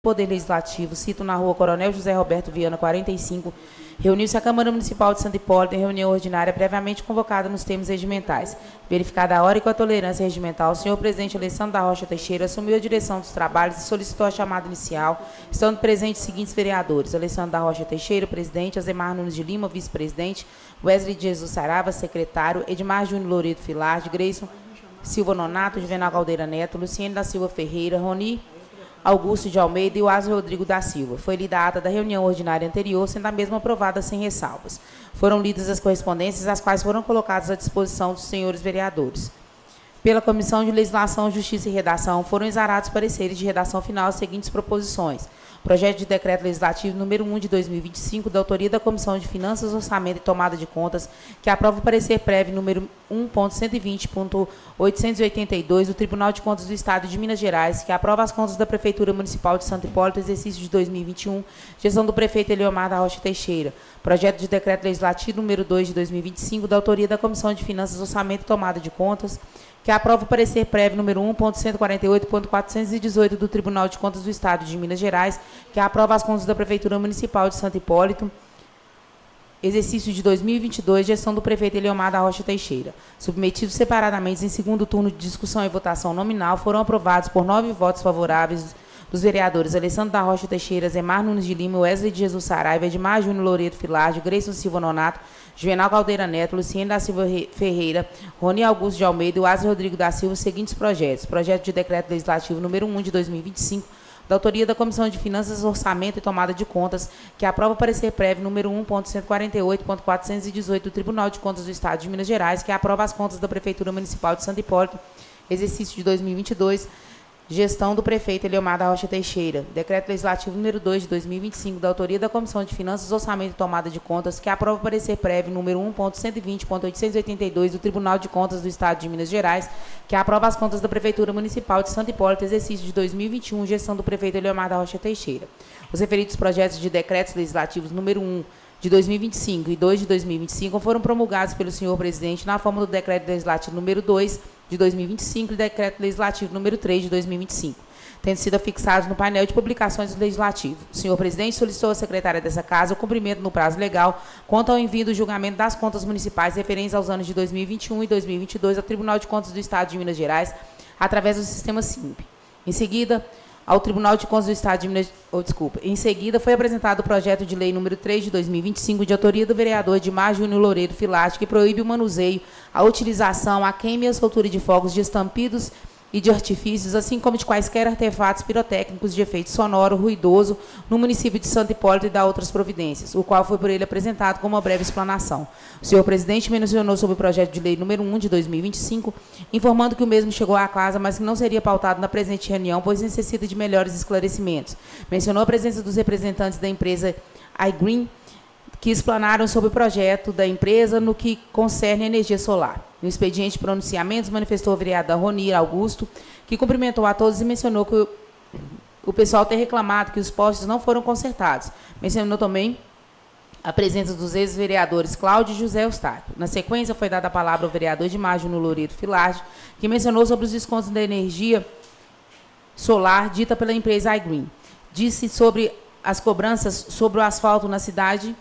Poder Legislativo, cito na rua Coronel José Roberto Viana, 45, reuniu-se a Câmara Municipal de Santo Hipólito em reunião ordinária previamente convocada nos termos regimentais. Verificada a hora e com a tolerância regimental, o senhor presidente Alessandro da Rocha Teixeira assumiu a direção dos trabalhos e solicitou a chamada inicial, estando presentes os seguintes vereadores: Alessandro da Rocha Teixeira, presidente; Azemar Nunes de Lima, vice-presidente; Wesley de Jesus Sarava, secretário; Edmar Júnior Loreto Filardi, Grayson Silva Nonato, Juvenal Caldeira Neto, Luciene da Silva Ferreira, Roni Augusto de Almeida e o Asa Rodrigo da Silva. Foi lida a ata da reunião ordinária anterior, sendo a mesma aprovada sem ressalvas. Foram lidas as correspondências, as quais foram colocadas à disposição dos senhores vereadores. Pela Comissão de Legislação, Justiça e Redação, foram exarados pareceres de redação final as seguintes proposições: Projeto de Decreto Legislativo número 1 de 2025, da autoria da Comissão de Finanças, Orçamento e Tomada de Contas, que aprova o parecer prévio número 1.120.882 do Tribunal de Contas do Estado de Minas Gerais, que aprova as contas da Prefeitura Municipal de Santo Hipólito, exercício de 2021, gestão do prefeito Eliomar da Rocha Teixeira. Projeto de Decreto Legislativo número 2 de 2025, da autoria da Comissão de Finanças, Orçamento e Tomada de Contas, que aprova o parecer prévio número 1.148.418 do Tribunal de Contas do Estado de Minas Gerais, que aprova as contas da Prefeitura Municipal de Santo Hipólito, exercício de 2022, gestão do prefeito Eliomar da Rocha Teixeira. Submetidos separadamente em segundo turno de discussão e votação nominal, foram aprovados por 9 votos favoráveis dos vereadores Alessandro da Rocha Teixeira, Azemar Nunes de Lima, Wesley de Jesus Saraiva, Edmar Júnior Loreto Filardi, Grayson Silva Nonato, Juvenal Caldeira Neto, Luciene da Silva Ferreira, Roni Augusto de Almeida e o Asa Rodrigo da Silva, os seguintes projetos: Projeto de Decreto Legislativo número 1 de 2025, da autoria da Comissão de Finanças, Orçamento e Tomada de Contas, que aprova o parecer prévio número 1.148.418 do Tribunal de Contas do Estado de Minas Gerais, que aprova as contas da Prefeitura Municipal de Santo Hipólito, exercício de 2022, gestão do prefeito Eliomar da Rocha Teixeira. Decreto Legislativo número 2 de 2025, da autoria da Comissão de Finanças, Orçamento e Tomada de Contas, que aprova o parecer prévio número 1.120.882 do Tribunal de Contas do Estado de Minas Gerais, que aprova as contas da Prefeitura Municipal de Santo Hipólito, exercício de 2021, gestão do prefeito Eliomar da Rocha Teixeira. Os referidos projetos de decretos legislativos número 1 de 2025 e 2 de 2025 foram promulgados pelo senhor presidente na forma do decreto legislativo número 2 de 2025 e decreto legislativo número 3 de 2025, tendo sido fixados no painel de publicações do legislativo. O senhor presidente solicitou à secretária dessa casa o cumprimento no prazo legal quanto ao envio do julgamento das contas municipais referentes aos anos de 2021 e 2022 ao Tribunal de Contas do Estado de Minas Gerais, através do sistema SIMP. Em seguida, ao Tribunal de Contas do Estado de Minas... Em seguida, foi apresentado o projeto de lei número 3 de 2025, de autoria do vereador Edmar Júnior Loreto Filardi, que proíbe o manuseio, a utilização, a queima e a soltura de fogos de estampidos e de artifícios, assim como de quaisquer artefatos pirotécnicos de efeito sonoro, ruidoso, no município de Santo Hipólito e da outras providências, o qual foi por ele apresentado com uma breve explanação. O senhor presidente mencionou sobre o projeto de lei número 1 de 2025, informando que o mesmo chegou à casa, mas que não seria pautado na presente reunião, pois necessita de melhores esclarecimentos. Mencionou a presença dos representantes da empresa iGreen, que explanaram sobre o projeto da empresa no que concerne a energia solar. No expediente de pronunciamentos, manifestou o vereador Roni Augusto, que cumprimentou a todos e mencionou que o pessoal tem reclamado que os postes não foram consertados. Mencionou também a presença dos ex-vereadores Cláudio e José Eustáquio. Na sequência, foi dada a palavra ao vereador Edmar Júnior Loreto Filardi, que mencionou sobre os descontos da energia solar dita pela empresa iGreen. Disse sobre as cobranças sobre o asfalto na cidade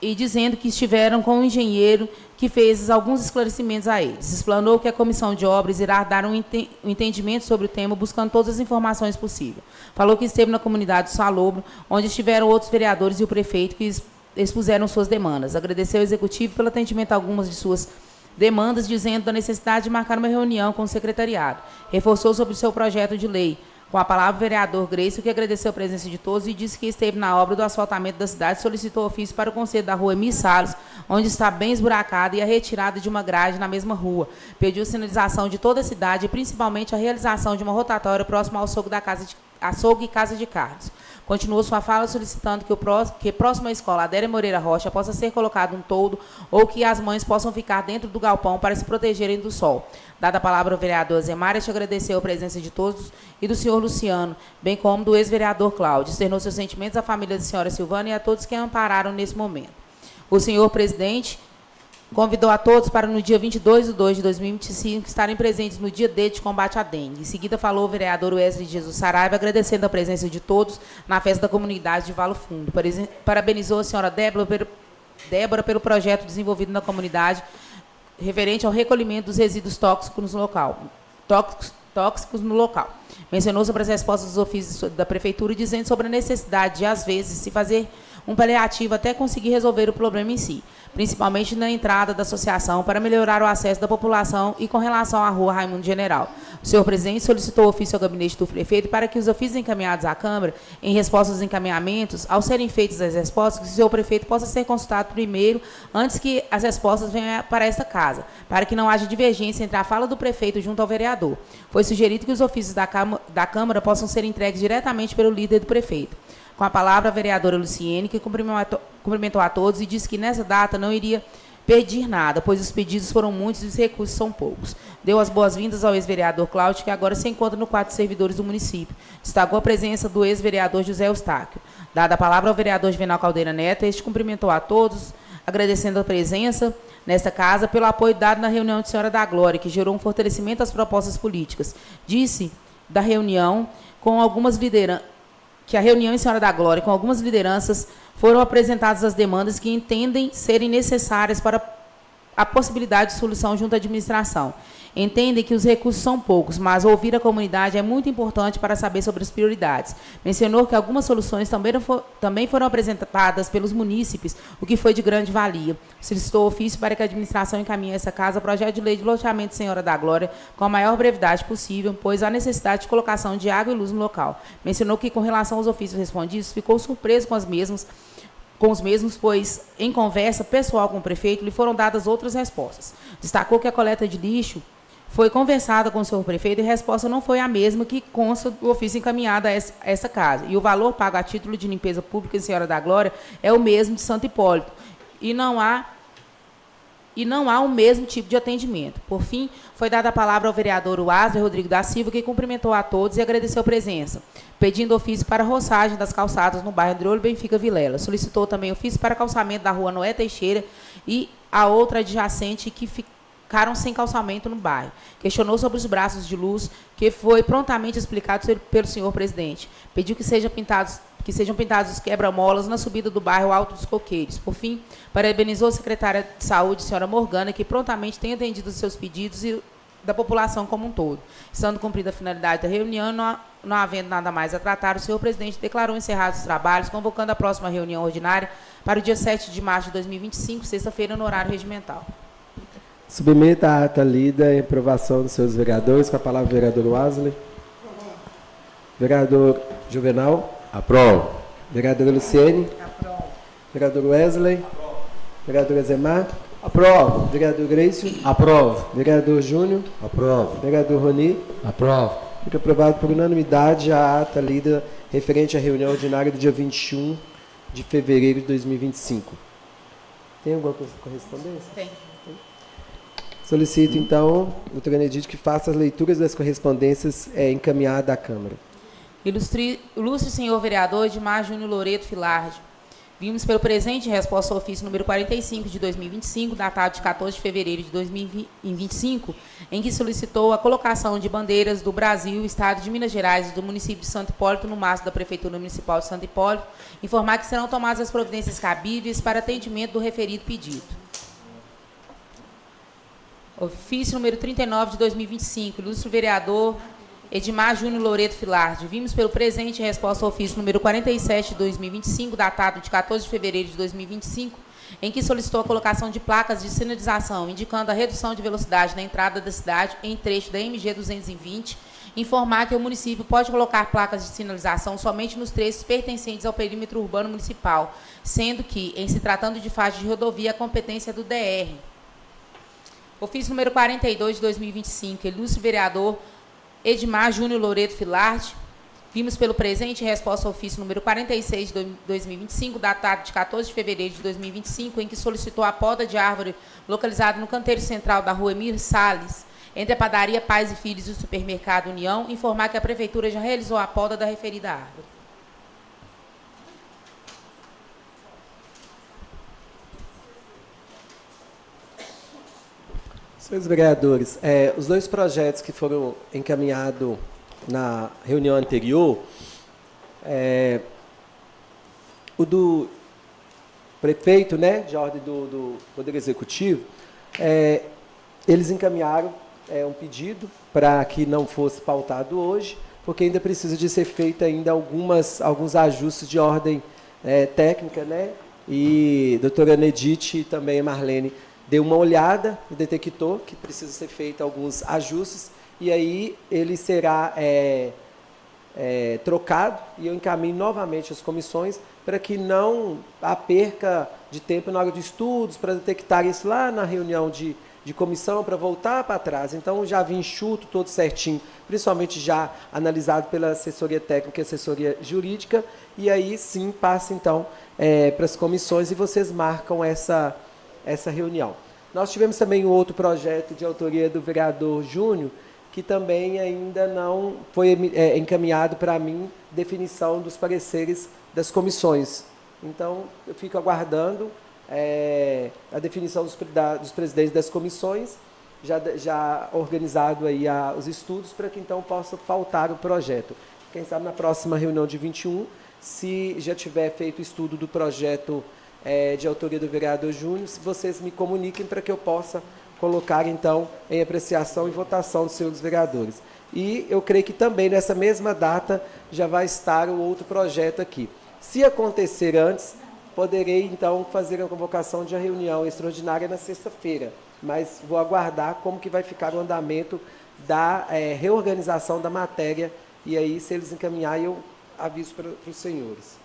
e dizendo que estiveram com o engenheiro que fez alguns esclarecimentos a eles. Explanou que a comissão de obras irá dar um entendimento sobre o tema, buscando todas as informações possíveis. Falou que esteve na comunidade do Salobro, onde estiveram outros vereadores e o prefeito que expuseram suas demandas. Agradeceu ao executivo pelo atendimento a algumas de suas demandas, dizendo da necessidade de marcar uma reunião com o secretariado. Reforçou sobre o seu projeto de lei. Com a palavra, o vereador Grayson, que agradeceu a presença de todos e disse que esteve na obra do asfaltamento da cidade, solicitou ofício para o conselho da rua Emir Salles, onde está bem esburacada, e a retirada de uma grade na mesma rua. Pediu sinalização de toda a cidade e principalmente a realização de uma rotatória próxima ao açougue e casa de carnes. Continuou sua fala solicitando que próximo à escola Adélia Moreira Rocha possa ser colocado um toldo ou que as mães possam ficar dentro do galpão para se protegerem do sol. Dada a palavra ao vereador Azemar, este agradeceu a presença de todos e do senhor Luciano, bem como do ex-vereador Cláudio. Externou seus sentimentos à família da senhora Silvana e a todos que a ampararam nesse momento. O senhor presidente convidou a todos para no dia 22/2/2025 estarem presentes no dia D de combate à dengue. Em seguida falou o vereador Wesley Jesus Saraiva, agradecendo a presença de todos na festa da comunidade de Valo Fundo. Parabenizou a senhora Débora pelo projeto desenvolvido na comunidade referente ao recolhimento dos resíduos tóxicos no local. Mencionou sobre as respostas dos ofícios da Prefeitura, dizendo sobre a necessidade de, às vezes, se fazer um paliativo até conseguir resolver o problema em si, principalmente na entrada da associação, para melhorar o acesso da população e com relação à rua Raimundo General. O senhor presidente solicitou o ofício ao gabinete do prefeito para que os ofícios encaminhados à Câmara, em resposta aos encaminhamentos, ao serem feitas as respostas, que o senhor prefeito possa ser consultado primeiro, antes que as respostas venham para esta casa, para que não haja divergência entre a fala do prefeito junto ao vereador. Foi sugerido que os ofícios da Câmara possam ser entregues diretamente pelo líder do prefeito. Com a palavra, a vereadora Luciene, que cumprimentou a todos e disse que nessa data não iria pedir nada, pois os pedidos foram muitos e os recursos são poucos. Deu as boas-vindas ao ex-vereador Cláudio, que agora se encontra no quadro de servidores do município. Destacou a presença do ex-vereador José Eustáquio. Dada a palavra ao vereador Juvenal Caldeira Neto, este cumprimentou a todos, agradecendo a presença nesta casa pelo apoio dado na reunião de Senhora da Glória, que gerou um fortalecimento às propostas políticas. Disse da reunião com algumas lideranças, que a reunião em Senhora da Glória, com algumas lideranças, foram apresentadas as demandas que entendem serem necessárias para a possibilidade de solução junto à administração. Entendem que os recursos são poucos, mas ouvir a comunidade é muito importante para saber sobre as prioridades. Mencionou que algumas soluções também foram apresentadas pelos munícipes, o que foi de grande valia. Solicitou ofício para que a administração encaminhe a essa casa projeto de lei de loteamento Senhora da Glória com a maior brevidade possível, pois há necessidade de colocação de água e luz no local. Mencionou que, com relação aos ofícios respondidos, ficou surpreso com os mesmos, pois, em conversa pessoal com o prefeito, lhe foram dadas outras respostas. Destacou que a coleta de lixo foi conversada com o senhor prefeito e a resposta não foi a mesma que consta do ofício encaminhado a essa casa. E o valor pago a título de limpeza pública em Senhora da Glória é o mesmo de Santo Hipólito. E não há o mesmo tipo de atendimento. Por fim, foi dada a palavra ao vereador Wesley Rodrigo da Silva, que cumprimentou a todos e agradeceu a presença, pedindo ofício para a roçagem das calçadas no bairro Andriolo Benfica Vilela. Solicitou também ofício para calçamento da rua Noé Teixeira e a outra adjacente que ficaram sem calçamento no bairro. Questionou sobre os braços de luz, que foi prontamente explicado pelo senhor presidente. Pediu que sejam pintados os quebra-molas na subida do bairro Alto dos Coqueiros. Por fim, parabenizou a secretária de Saúde, senhora Morgana, que prontamente tem atendido os seus pedidos e da população como um todo. Estando cumprida a finalidade da reunião, não havendo nada mais a tratar, o senhor presidente declarou encerrados os trabalhos, convocando a próxima reunião ordinária para o dia 7 de março de 2025, sexta-feira, no horário regimental. Submeta a ata lida em aprovação dos seus vereadores. Com a palavra o vereador Wesley. Vereador Juvenal. Aprovo. Vereadora Luciene. Aprovo. Vereador Wesley. Aprovo. Vereador Azemar. Aprovo. Vereador Greicio. Aprovo. Vereador Júnior. Aprovo. Vereador Roni. Aprovo. Fica aprovado por unanimidade a ata lida referente à reunião ordinária do dia 21 de fevereiro de 2025. Tem alguma correspondência? Tem. Solicito, então, o doutor Benedito que faça as leituras das correspondências encaminhadas à Câmara. Ilustre senhor vereador Edmar Júnior Loreto Filardi, vimos pelo presente resposta ao ofício número 45 de 2025, datado de 14 de fevereiro de 2025, em que solicitou a colocação de bandeiras do Brasil, Estado de Minas Gerais e do município de Santo Hipólito no mastro da Prefeitura Municipal de Santo Hipólito, informar que serão tomadas as providências cabíveis para atendimento do referido pedido. Ofício número 39 de 2025, ilustre vereador Edmar Júnior Loreto Filardi. Vimos pelo presente resposta ao ofício número 47 de 2025, datado de 14 de fevereiro de 2025, em que solicitou a colocação de placas de sinalização, indicando a redução de velocidade na entrada da cidade em trecho da MG 220, informar que o município pode colocar placas de sinalização somente nos trechos pertencentes ao perímetro urbano municipal, sendo que, em se tratando de faixa de rodovia, a competência é do DR. Ofício número 42 de 2025, ilustre vereador Edmar Júnior Loreto Filardi. Vimos pelo presente resposta ao ofício número 46 de 2025, datado de 14 de fevereiro de 2025, em que solicitou a poda de árvore localizada no canteiro central da rua Emir Salles, entre a padaria Pais e Filhos e o supermercado União, informar que a Prefeitura já realizou a poda da referida árvore. Senhores vereadores, os dois projetos que foram encaminhados na reunião anterior, o do prefeito, né, de ordem do Poder Executivo, eles encaminharam um pedido para que não fosse pautado hoje, porque ainda precisa de ser feito ainda alguns ajustes de ordem técnica, né? E a doutora Nedite e também a Marlene deu uma olhada e detectou que precisa ser feito alguns ajustes, e aí ele será trocado, e eu encaminho novamente as comissões para que não há perca de tempo na hora de estudos, para detectar isso lá na reunião de comissão, para voltar para trás. Então, já vim enxuto, todo certinho, principalmente já analisado pela assessoria técnica e assessoria jurídica, e aí sim passa, então, para as comissões e vocês marcam essa reunião. Nós tivemos também um outro projeto de autoria do vereador Júnior, que também ainda não foi encaminhado para mim, definição dos pareceres das comissões. Então, eu fico aguardando a definição dos presidentes das comissões, já organizado aí os estudos, para que então possa pautar o projeto. Quem sabe na próxima reunião de 21, se já tiver feito o estudo do projeto de autoria do vereador Júnior, se vocês me comuniquem para que eu possa colocar, então, em apreciação e votação dos senhores vereadores. E eu creio que também, nessa mesma data, já vai estar o outro projeto aqui. Se acontecer antes, poderei, então, fazer a convocação de uma reunião extraordinária na sexta-feira, mas vou aguardar como que vai ficar o andamento da reorganização da matéria, e aí, se eles encaminharem, eu aviso para os senhores.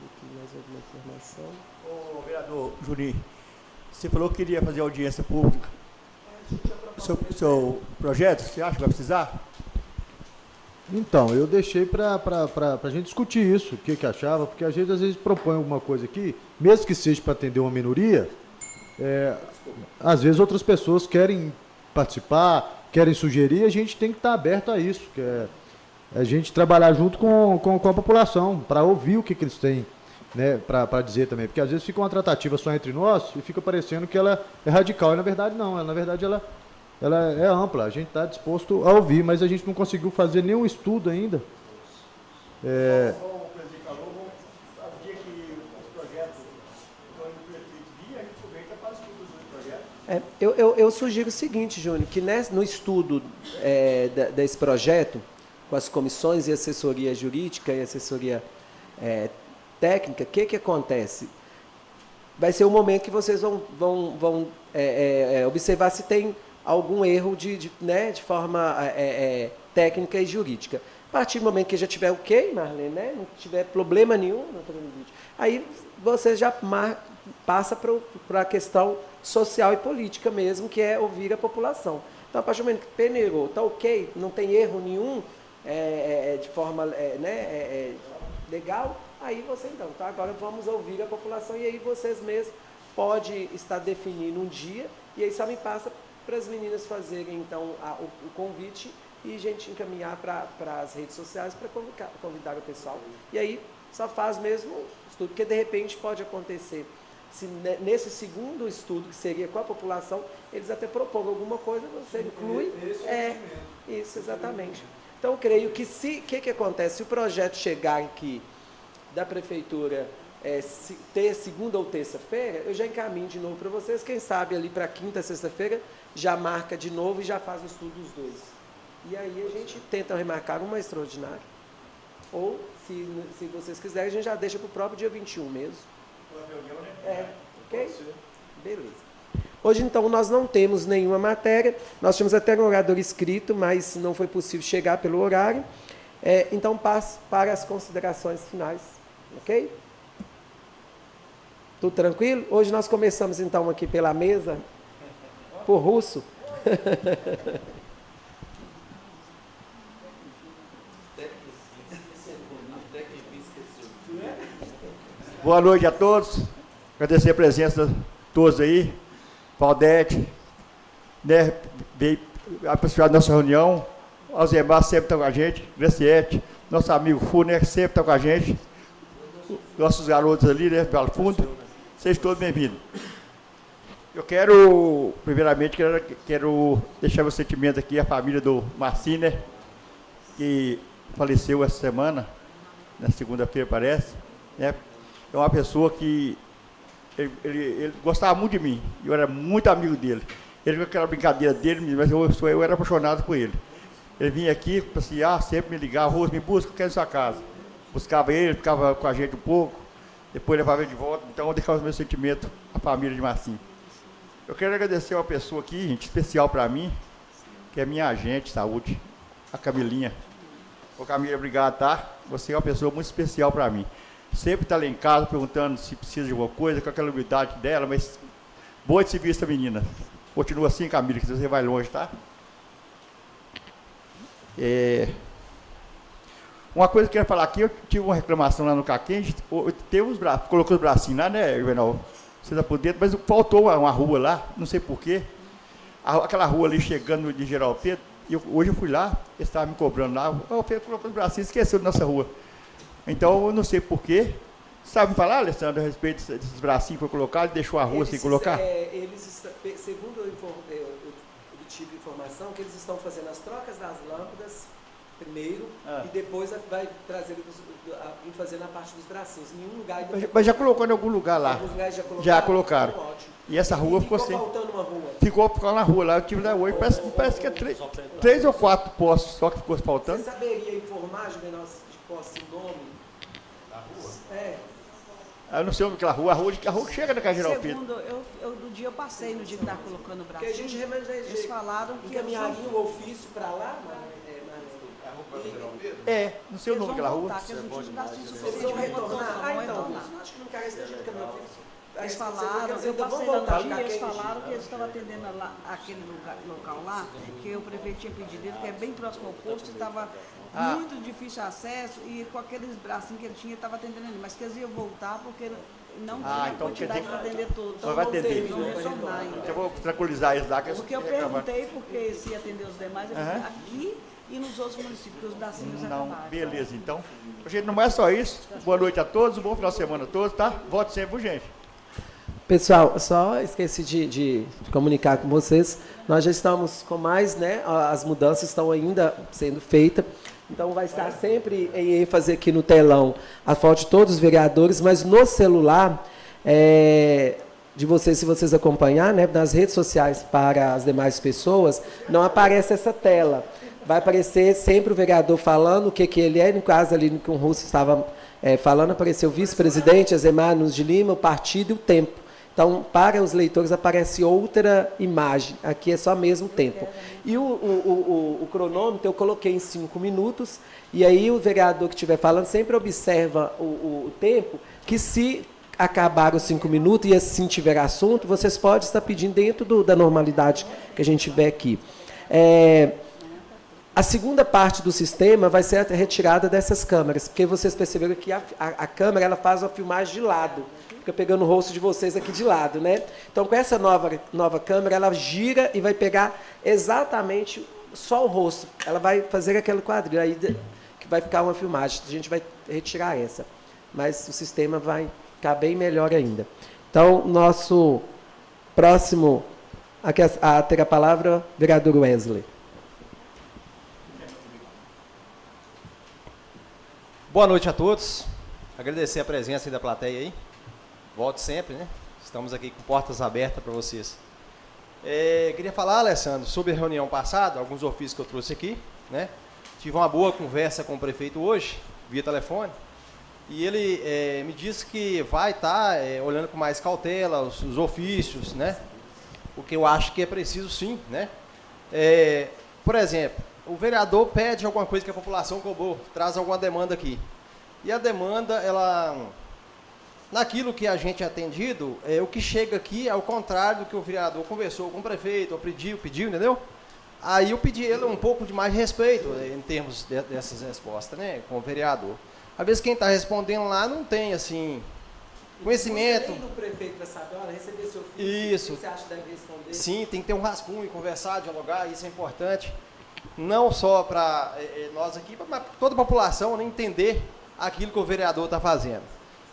Aqui mais alguma informação? Ô, vereador Juninho, você falou que queria fazer audiência pública. Seu projeto, você acha que vai precisar? Então, eu deixei para a gente discutir isso, o que achava, porque a gente às vezes propõe alguma coisa aqui, mesmo que seja para atender uma minoria, às vezes outras pessoas querem participar, querem sugerir, a gente tem que estar aberto a isso, que é a gente trabalhar junto com a população, para ouvir o que eles têm, né, para dizer também, porque às vezes fica uma tratativa só entre nós e fica parecendo que ela é radical, e na verdade não, na verdade ela é ampla, a gente está disposto a ouvir, mas a gente não conseguiu fazer nenhum estudo ainda. O presidente falou, o dia que os projetos estão indo para o prefeito vir, a gente aproveita para estudo dos projetos. Eu sugiro o seguinte, Júnior, que no estudo desse projeto, com as comissões e assessoria jurídica e assessoria técnica, o que acontece? Vai ser o momento que vocês vão observar se tem algum erro de forma técnica e jurídica. A partir do momento que já tiver ok, Marlene, né, não tiver problema nenhum, aí você já passa para a questão social e política mesmo, que é ouvir a população. Então, a partir do momento que peneirou, está ok, não tem erro nenhum de forma legal, aí você então, tá, agora vamos ouvir a população, e aí vocês mesmos podem estar definindo um dia, e aí só me passa para as meninas fazerem, então, o convite e a gente encaminhar para as redes sociais para convidar o pessoal. E aí só faz mesmo estudo, porque de repente pode acontecer, se nesse segundo estudo, que seria com a população, eles até propõem alguma coisa, você inclui. Isso, exatamente. Então, creio que que acontece? Se o projeto chegar aqui da prefeitura segunda ou terça-feira, eu já encaminho de novo para vocês, quem sabe ali para quinta, sexta-feira, já marca de novo e já faz o estudo dos dois. E aí a gente tenta remarcar uma extraordinária. Ou, se vocês quiserem, a gente já deixa para o próprio dia 21 mesmo. Ok? Beleza. Hoje, então, nós não temos nenhuma matéria, nós tínhamos até um orador escrito, mas não foi possível chegar pelo horário. Então, passo para as considerações finais. Ok? Tudo tranquilo? Hoje nós começamos, então, aqui pela mesa, por russo. Boa noite a todos. Agradecer a presença de todos aí. Valdete, né, veio participar da nossa reunião. Alzemar sempre está com a gente. Graciete, nosso amigo Fu, né, sempre está com a gente. Nossos garotos ali, né, pelo fundo. Sejam todos bem-vindos. Eu quero, primeiramente, quero deixar meu sentimento aqui à família do Marcinho, né? Que faleceu essa semana, na segunda-feira, parece. Né? É uma pessoa que ele gostava muito de mim, eu era muito amigo dele. Ele com aquela brincadeira dele, mas eu era apaixonado por ele. Ele vinha aqui, passear, sempre me ligava, Rose, me busca, eu quero ir na sua casa. Buscava ele, ficava com a gente um pouco, depois levava ele de volta. Então eu deixava o meu sentimento à família de Marcinho. Eu quero agradecer uma pessoa aqui, gente, especial para mim, que é minha agente de saúde, a Camilinha. Ô Camila, obrigado, tá? Você é uma pessoa muito especial para mim. Sempre está lá em casa perguntando se precisa de alguma coisa, com aquela humildade dela, mas boa de serviço, menina. Continua assim, Camila, que você vai longe, tá? Uma coisa que eu quero falar aqui, eu tive uma reclamação lá no Caquém, colocou os bracinhos lá, né, Juvenal? Você tá por dentro, mas faltou uma rua lá, não sei porquê. Aquela rua ali chegando de Geraldo Pedro, hoje eu fui lá, eles estavam me cobrando lá, o Pedro colocou os bracinhos, esqueceu da nossa rua. Então, eu não sei porquê. Sabe me falar, Alessandro, a respeito desses bracinhos que foi colocado e deixou a rua sem colocar? Segundo eu obtive informação, que eles estão fazendo as trocas das lâmpadas primeiro e depois vai trazer vir fazendo a parte dos bracinhos. Em nenhum lugar ainda. Mas já colocou em algum lugar lá? Alguns lugares já colocaram. Então, ótimo. E essa rua ficou sem. Faltando uma rua. Ficou na rua lá, eu tive lá hoje, parece que é 3 ou 4 postos só que ficou faltando. Você saberia informar, Juvenal, de qual o nome? Da rua? É. Eu não sei onde aquela rua, a rua que chega na Casa Geraldo Pedro. Segundo, no dia eu passei, no dia que estava colocando o braço. Porque a gente eles falaram que encaminharia o ofício para lá, não sei o nome daquela rua. Eles vão retornar. Então, acho que não quer esse de caminhão. Eles falaram, eu passei lá no dia, eles falaram que eles estavam atendendo lá, aquele local lá, que o prefeito tinha pedido ele, que é bem próximo ao posto, e estava muito difícil acesso, e com aqueles bracinhos que ele tinha, ele estava atendendo ali, mas que eles iam voltar porque não tinha então quantidade para atender tudo. Então vai atender. Eles vão retornar ainda. Eu vou tranquilizar eles lá. Porque eu perguntei porque se ia atender os demais, eu disse, aqui e nos outros municípios, porque os bracinhos acabaram. Beleza, então. Gente, não é só isso. Boa noite a todos, um bom final de semana a todos, tá? Volte sempre, gente. Pessoal, só esqueci de comunicar com vocês, nós já estamos com mais, né? As mudanças estão ainda sendo feitas, então vai estar sempre em ênfase aqui no telão a foto de todos os vereadores, mas no celular de vocês, se vocês acompanhar, né, nas redes sociais para as demais pessoas, não aparece essa tela. Vai aparecer sempre o vereador falando o que ele é, no caso ali que o Russo estava falando, apareceu o vice-presidente, Azemar Nunes de Lima, o partido e o tempo. Então, para os leitores aparece outra imagem, aqui é só mesmo tempo. E o cronômetro eu coloquei em 5 minutos, e aí o vereador que estiver falando sempre observa o tempo, que se acabar os 5 minutos e assim tiver assunto, vocês podem estar pedindo dentro da normalidade que a gente tiver aqui. A segunda parte do sistema vai ser a retirada dessas câmeras, porque vocês perceberam que a câmera ela faz uma filmagem de lado, fica pegando o rosto de vocês aqui de lado, né? Então, com essa nova câmera, ela gira e vai pegar exatamente só o rosto. Ela vai fazer aquele quadril, aí que vai ficar uma filmagem. A gente vai retirar essa, mas o sistema vai ficar bem melhor ainda. Então, nosso próximo a ter a palavra, vereador Wesley. Boa noite a todos. Agradecer a presença aí da plateia aí. Volte sempre, né? Estamos aqui com portas abertas para vocês. Queria falar, Alessandro, sobre a reunião passada, alguns ofícios que eu trouxe aqui, né? Tive uma boa conversa com o prefeito hoje, via telefone, e ele me disse que vai estar olhando com mais cautela os ofícios, né? O que eu acho que é preciso sim, né? Por exemplo, o vereador pede alguma coisa que a população cobrou, traz alguma demanda aqui. E a demanda, naquilo que a gente é atendido, o que chega aqui é o contrário do que o vereador conversou com o prefeito, ou pediu, entendeu? Aí eu pedi ele um pouco de mais respeito em termos dessas respostas, né, com o vereador. Às vezes quem está respondendo lá não tem, assim, conhecimento. Você no prefeito para saber, olha, receber seu filho, isso. O que você acha que deve responder? Sim, tem que ter um rascunho, conversar, dialogar, isso é importante. Não só para nós aqui, mas para toda a população, né, entender aquilo que o vereador está fazendo.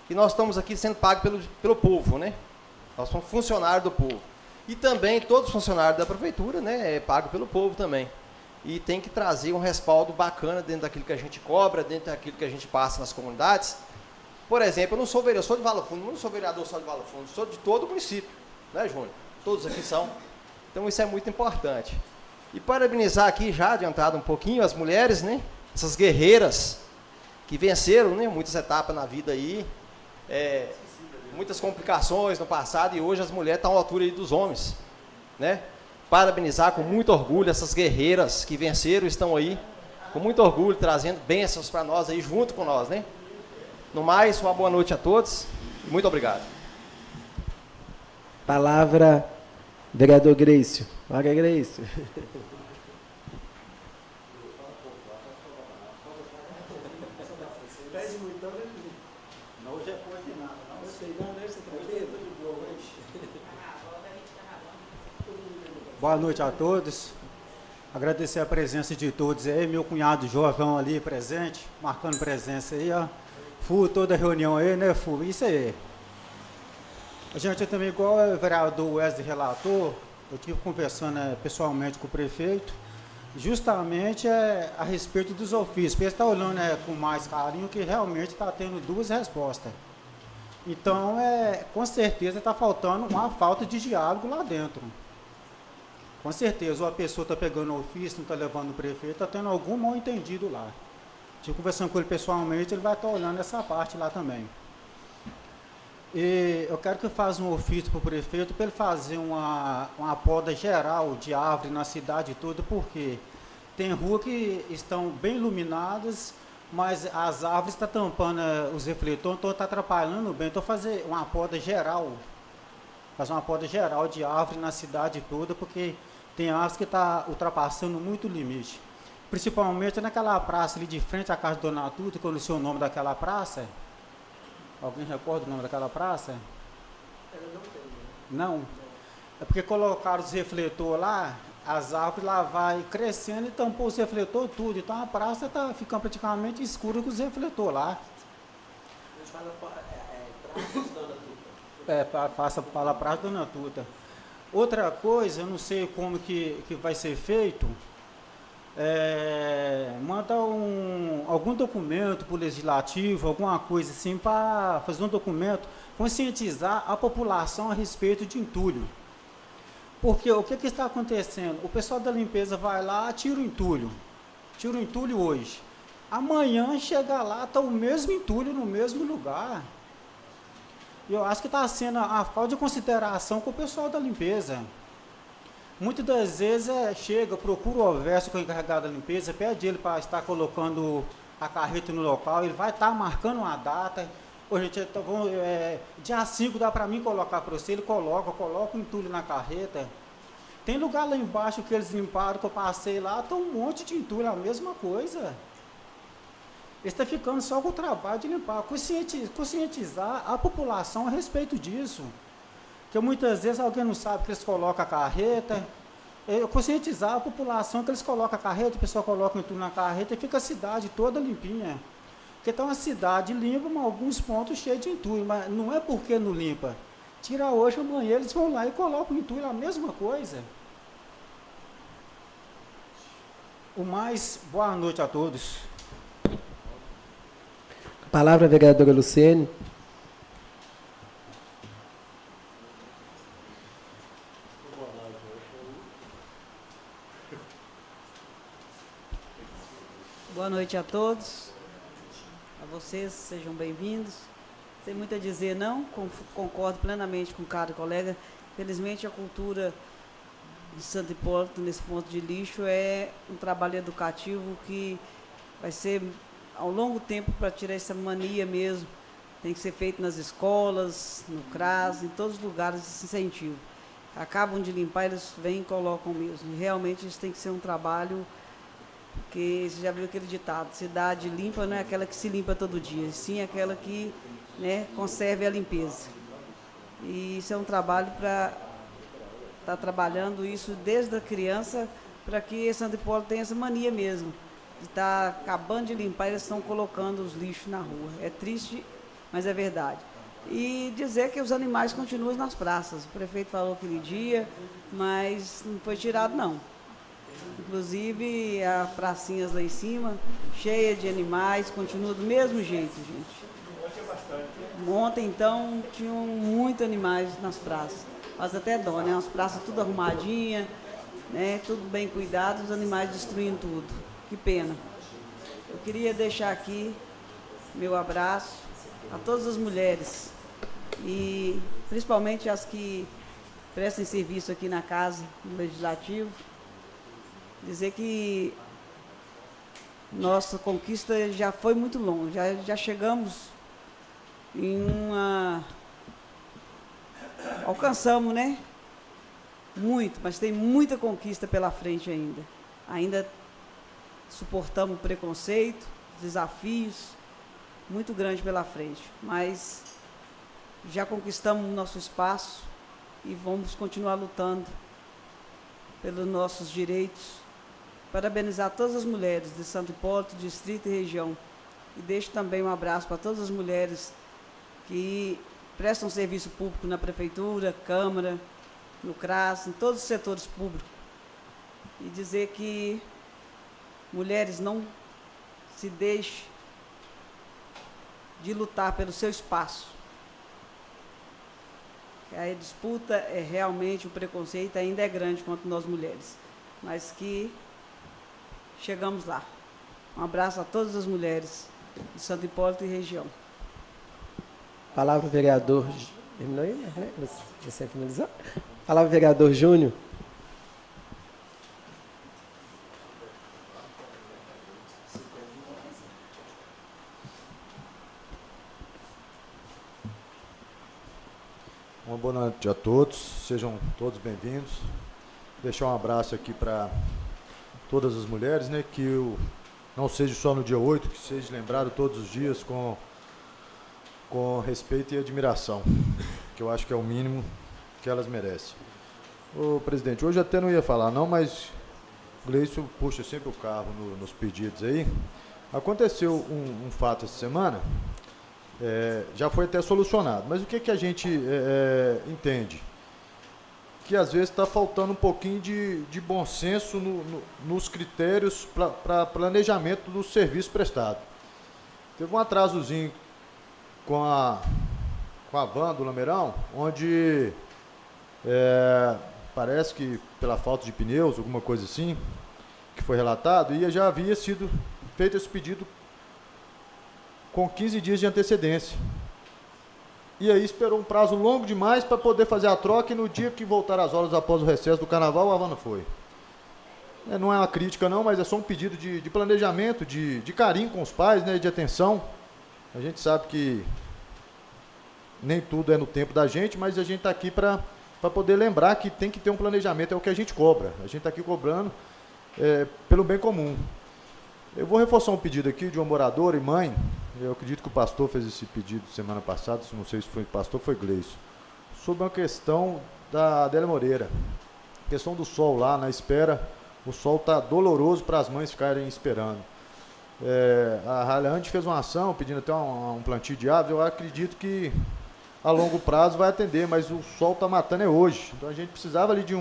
E nós estamos aqui sendo pagos pelo povo, né? Nós somos funcionários do povo. E também todos os funcionários da prefeitura, né, é pago pelo povo também. E tem que trazer um respaldo bacana dentro daquilo que a gente cobra, dentro daquilo que a gente passa nas comunidades. Por exemplo, eu não sou vereador, sou de Valor Fundo, não sou vereador só de Valor Fundo, sou de todo o município, né, Júnior? Todos aqui são. Então isso é muito importante. E parabenizar aqui, já adiantado um pouquinho, as mulheres, né? Essas guerreiras que venceram, né, muitas etapas na vida aí, muitas complicações no passado, e hoje as mulheres estão à altura aí dos homens, né? Parabenizar com muito orgulho essas guerreiras que venceram, estão aí com muito orgulho, trazendo bênçãos para nós aí, junto com nós, né? No mais, uma boa noite a todos e muito obrigado. Palavra, vereador Greicio. Olha, Greicio. Boa noite a todos. Agradecer a presença de todos aí, meu cunhado Jovão ali presente, marcando presença aí, ó. Fu, toda reunião aí, né, Fu? Isso aí. A gente também, igual o vereador Wesley relator, eu estive conversando pessoalmente com o prefeito, justamente a respeito dos ofícios. Porque ele está olhando com mais carinho que realmente está tendo duas respostas. Então, com certeza está faltando uma falta de diálogo lá dentro. Com certeza, ou a pessoa está pegando o ofício, não está levando o prefeito, está tendo algum mal entendido lá. Estive conversando com ele pessoalmente, ele vai estar olhando essa parte lá também. E eu quero que eu faça um ofício para o prefeito, para ele fazer uma poda geral de árvore na cidade toda, porque tem ruas que estão bem iluminadas, mas as árvores estão tampando os refletores, então está atrapalhando bem. Então, fazer uma poda geral, de árvore na cidade toda, porque tem árvores que estão ultrapassando muito o limite. Principalmente naquela praça ali de frente à casa do Dona Tuta, que eu não sei o nome daquela praça. Alguém recorda o nome daquela praça? Não? É porque colocaram os refletores lá, as árvores lá vai crescendo e tampou os refletores tudo. Então a praça está ficando praticamente escura com os refletores lá. A gente fala praça de Dona Tuta. Passa para a praça de Dona Tuta. Outra coisa, eu não sei como que vai ser feito, manda algum documento para o legislativo, alguma coisa assim, para fazer um documento, conscientizar a população a respeito de entulho. Porque o que está acontecendo? O pessoal da limpeza vai lá, tira o entulho hoje. Amanhã chega lá, está o mesmo entulho no mesmo lugar. Eu acho que está sendo a falta de consideração com o pessoal da limpeza. Muitas das vezes chega, procura o Overso, que é o encarregado da limpeza, pede ele para estar colocando a carreta no local, ele vai estar marcando uma data. Pô, gente, dia 5 dá para mim colocar para você, ele coloca o entulho na carreta. Tem lugar lá embaixo que eles limparam, que eu passei lá, está um monte de entulho, a mesma coisa. Eles estão ficando só com o trabalho de limpar, conscientizar a população a respeito disso. Porque muitas vezes alguém não sabe que eles colocam a carreta, conscientizar a população que eles colocam a carreta, o pessoal coloca o entulho na carreta e fica a cidade toda limpinha. Porque está uma cidade limpa, mas alguns pontos cheios de entulho, mas não é porque não limpa. Tira hoje, amanhã eles vão lá e colocam o entulho, a mesma coisa. Boa noite a todos. Palavra, vereadora Luciene. Boa noite a todos. A vocês, sejam bem-vindos. Tem muito a dizer, não? Concordo plenamente com o cara colega. Felizmente, a cultura de Santo Hipólito, nesse ponto de lixo, é um trabalho educativo que vai ser ao longo tempo para tirar essa mania mesmo. Tem que ser feito nas escolas, no CRAS, em todos os lugares esse incentivo. Acabam de limpar, eles vêm e colocam mesmo. E realmente isso tem que ser um trabalho, porque você já viu aquele ditado, cidade limpa não é aquela que se limpa todo dia, sim aquela que, né, conserve a limpeza. E isso é um trabalho para estar trabalhando isso desde a criança, para que Santo Hipólito tenha essa mania mesmo. Está acabando de limpar, eles estão colocando os lixos na rua. É triste, mas é verdade. E dizer que os animais continuam nas praças. O prefeito falou aquele dia, mas não foi tirado não. Inclusive, as pracinhas lá em cima, cheia de animais, continua do mesmo jeito, gente. Ontem, então, tinham muitos animais nas praças. Faz até dó, né? As praças tudo arrumadinhas, né? Tudo bem cuidado, os animais destruindo tudo. Que pena. Eu queria deixar aqui meu abraço a todas as mulheres e principalmente as que prestam serviço aqui na Casa do Legislativo. Dizer que nossa conquista já foi muito longa, já chegamos em uma... Alcançamos, né? Muito, mas tem muita conquista pela frente ainda. Ainda suportamos preconceito, desafios muito grandes pela frente, mas já conquistamos o nosso espaço e vamos continuar lutando pelos nossos direitos. Parabenizar todas as mulheres de Santo Hipólito, distrito e região. E deixo também um abraço para todas as mulheres que prestam serviço público na Prefeitura, Câmara, no CRAS, em todos os setores públicos. E dizer que mulheres não se deixem de lutar pelo seu espaço. A disputa é realmente, o preconceito ainda é grande contra nós mulheres, mas que chegamos lá. Um abraço a todas as mulheres de Santo Hipólito e região. Palavra vereador. Terminou aí, né? Você finalizou? Palavra vereador Júnior. Uma boa noite a todos, sejam todos bem-vindos. Deixar um abraço aqui para todas as mulheres, né? Que não seja só no dia 8, que seja lembrado todos os dias com respeito e admiração, que eu acho que é o mínimo que elas merecem. Ô, presidente, hoje até não ia falar não, mas o Gleison puxa sempre o carro nos pedidos aí. Aconteceu um fato essa semana, já foi até solucionado, mas o que a gente entende? Que às vezes está faltando um pouquinho de bom senso nos critérios para planejamento do serviço prestado. Teve um atrasozinho com a van do Lameirão, onde parece que pela falta de pneus, alguma coisa assim, que foi relatado, e já havia sido feito esse pedido com 15 dias de antecedência. E aí esperou um prazo longo demais para poder fazer a troca, e no dia que voltaram as horas após o recesso do carnaval, a van não foi. Não é uma crítica não, mas é só um pedido de planejamento, de carinho com os pais, né, de atenção. A gente sabe que nem tudo é no tempo da gente, mas a gente está aqui para poder lembrar que tem que ter um planejamento, é o que a gente cobra. A gente está aqui cobrando pelo bem comum. Eu vou reforçar um pedido aqui de uma moradora e mãe. Eu acredito que o pastor fez esse pedido semana passada, não sei se foi o pastor, foi Gleison, sobre uma questão da Adélia Moreira. A questão do sol lá, na espera, o sol está doloroso para as mães ficarem esperando. A Raleante fez uma ação pedindo até um plantio de árvores. Eu acredito que a longo prazo vai atender, mas o sol está matando hoje. Então a gente precisava ali de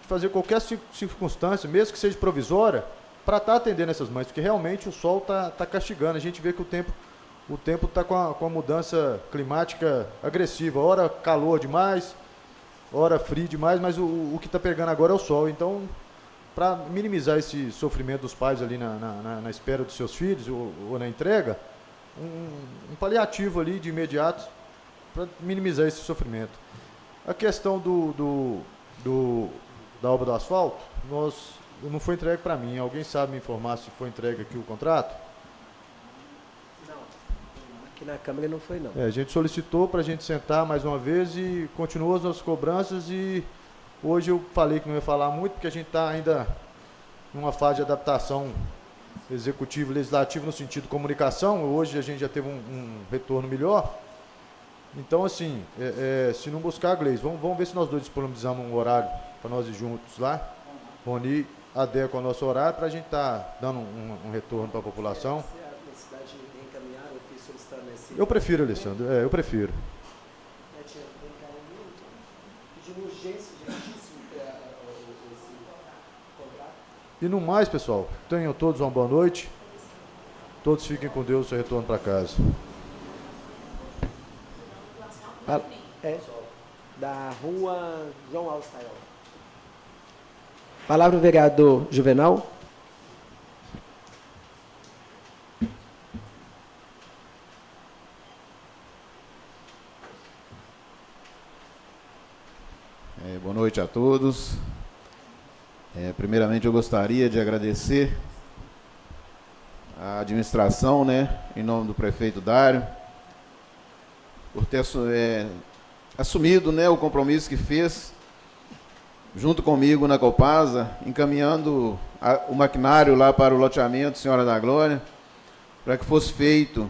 fazer qualquer circunstância, mesmo que seja provisória, para estar atendendo essas mães, porque realmente o sol está castigando. A gente vê que o tempo está com a mudança climática agressiva. Hora calor demais, hora frio demais, mas o que está pegando agora é o sol. Então, para minimizar esse sofrimento dos pais ali na espera dos seus filhos ou na entrega, um paliativo ali de imediato para minimizar esse sofrimento. A questão da obra do asfalto, não foi entregue para mim. Alguém sabe me informar se foi entregue aqui o contrato? Não, aqui na Câmara não foi não. A gente solicitou para a gente sentar mais uma vez e continuou as nossas cobranças, e hoje eu falei que não ia falar muito, porque a gente está ainda numa fase de adaptação executivo e legislativo no sentido de comunicação. Hoje a gente já teve um retorno melhor. Então, assim, se não buscar a Gleison, vamos ver se nós dois disponibilizamos um horário para nós ir juntos lá. Roni adequa ao nosso horário para a gente estar dando um retorno para a população. Se a necessidade de encaminhar, eu fiz solicitando esse... Eu prefiro, Alessandro, eu prefiro. De urgência, urgentíssimo, esse contrato. E no mais, pessoal, tenham todos uma boa noite. Todos fiquem com Deus, seu retorno para casa. Da rua João Alves Taiola. Palavra o vereador Juvenal. Boa noite a todos. Primeiramente, eu gostaria de agradecer à administração, em nome do prefeito Dário, por ter assumido o compromisso que fez, junto comigo na Copasa, encaminhando o maquinário lá para o loteamento Senhora da Glória, para que fosse feito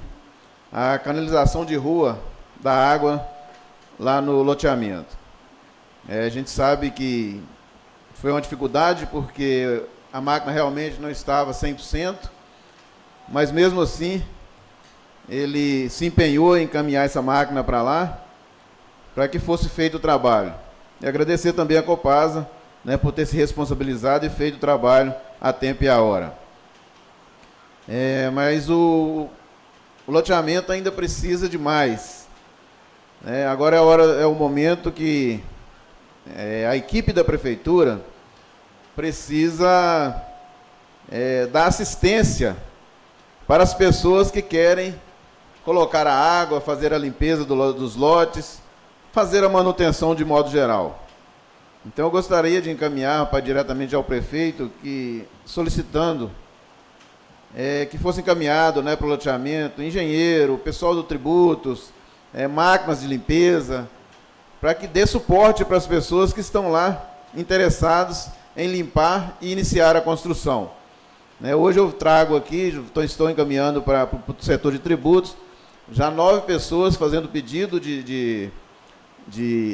a canalização de rua da água lá no loteamento. A gente sabe que foi uma dificuldade porque a máquina realmente não estava 100%, mas mesmo assim ele se empenhou em encaminhar essa máquina para lá, para que fosse feito o trabalho. E agradecer também a Copasa, por ter se responsabilizado e feito o trabalho a tempo e a hora. Mas o loteamento ainda precisa de mais. Agora é o momento que a equipe da prefeitura precisa dar assistência para as pessoas que querem colocar a água, fazer a limpeza dos lotes, fazer a manutenção de modo geral. Então eu gostaria de encaminhar diretamente ao prefeito, solicitando que fosse encaminhado para o loteamento, engenheiro, pessoal do tributos, máquinas de limpeza, para que dê suporte para as pessoas que estão lá interessados em limpar e iniciar a construção. Hoje eu trago aqui, estou encaminhando para o setor de tributos, já 9 pessoas fazendo pedido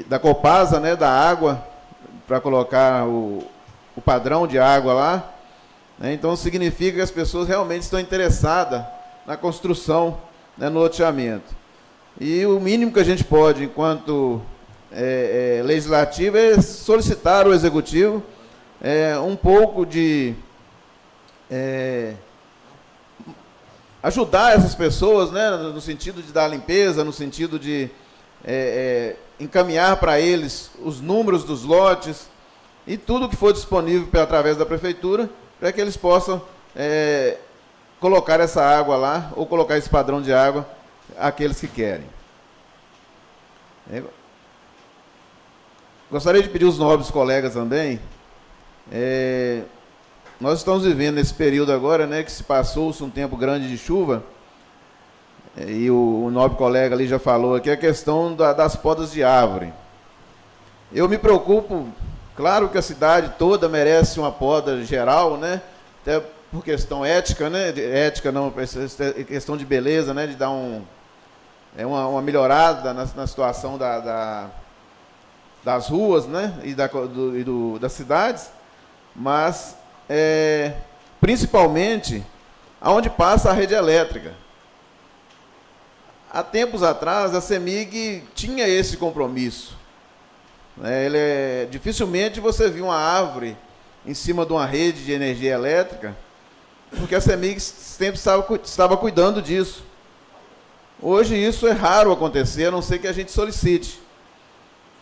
da Copasa, da água, para colocar o padrão de água lá. Então significa que as pessoas realmente estão interessadas na construção, no loteamento. E o mínimo que a gente pode, enquanto legislativo, é solicitar ao executivo um pouco de ajudar essas pessoas, no sentido de dar limpeza, no sentido de encaminhar para eles os números dos lotes e tudo que for disponível através da prefeitura, para que eles possam colocar essa água lá, ou colocar esse padrão de água àqueles que querem. Gostaria de pedir aos nobres colegas também, nós estamos vivendo nesse período agora, que se passou-se um tempo grande de chuva, e o nobre colega ali já falou aqui, a questão das podas de árvore. Eu me preocupo, claro que a cidade toda merece uma poda geral, até por questão ética, ética não, questão de beleza, de dar uma melhorada na situação das ruas, e das cidades, mas principalmente aonde passa a rede elétrica. Há tempos atrás, a CEMIG tinha esse compromisso. Dificilmente você viu uma árvore em cima de uma rede de energia elétrica, porque a CEMIG sempre estava cuidando disso. Hoje isso é raro acontecer, a não ser que a gente solicite.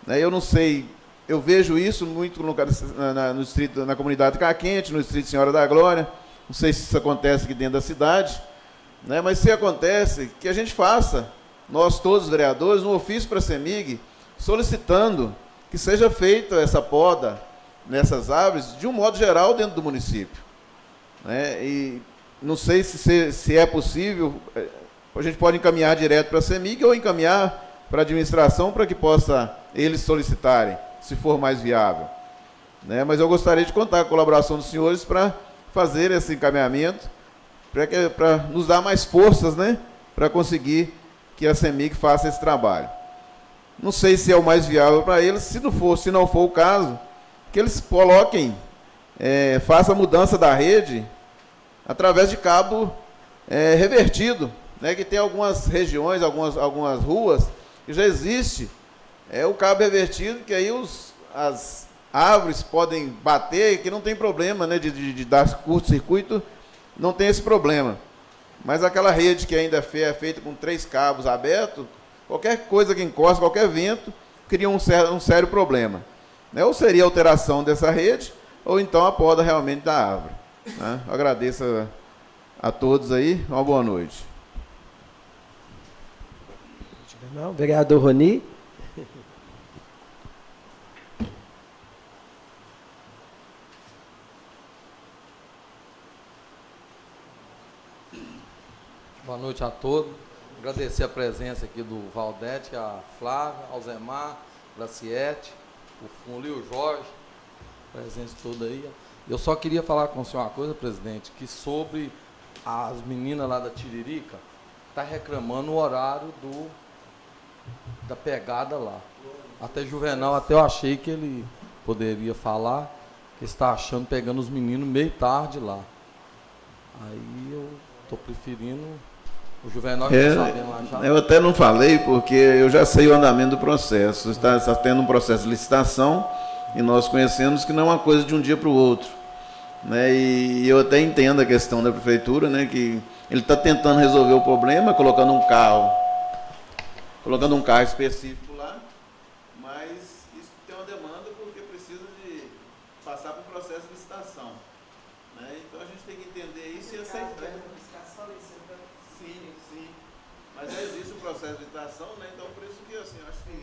Eu não sei, eu vejo isso muito no distrito, na comunidade Caquente, no distrito Senhora da Glória, não sei se isso acontece aqui dentro da cidade, mas se acontece, que a gente faça, nós todos vereadores, um ofício para a CEMIG, solicitando que seja feita essa poda nessas árvores, de um modo geral, dentro do município. E não sei se é possível, a gente pode encaminhar direto para a CEMIG ou encaminhar para a administração para que possa eles solicitarem, se for mais viável. Mas eu gostaria de contar com a colaboração dos senhores para fazer esse encaminhamento, para nos dar mais forças, para conseguir que a CEMIG faça esse trabalho. Não sei se é o mais viável para eles, se não for o caso, que eles coloquem, façam a mudança da rede através de cabo revertido, né, que tem algumas regiões, algumas ruas, que já existe o cabo revertido, que aí as árvores podem bater, que não tem problema, né, de dar curto-circuito, não tem esse problema. Mas aquela rede que ainda é feita com 3 cabos abertos, qualquer coisa que encosta, qualquer vento, cria um sério problema. Né? Ou seria a alteração dessa rede, ou então a poda realmente da árvore. Né? Eu agradeço a todos aí, uma boa noite. Não, vereador Roni. Boa noite a todos. Agradecer a presença aqui do Valdete, a Flávia, Alzemar, Graciete, o Funli e o Jorge, presente todo aí. Eu só queria falar com o senhor uma coisa, presidente, que sobre as meninas lá da Tiririca, está reclamando o horário da pegada lá. Até Juvenal, até eu achei que ele poderia falar, que está achando, pegando os meninos meio tarde lá. Aí eu estou preferindo... O Juvenal está sabendo lá já. Eu até não falei, porque eu já sei o andamento do processo. Está tendo um processo de licitação, e nós conhecemos que não é uma coisa de um dia para o outro. Né? E eu até entendo a questão da prefeitura, né, que ele está tentando resolver o problema, colocando um carro específico lá, mas isso tem uma demanda porque precisa de passar por um processo de licitação. Né? Então a gente tem que entender isso e aceitar. Sim. Mas já existe o processo de licitação, né? Então por isso que assim, acho que não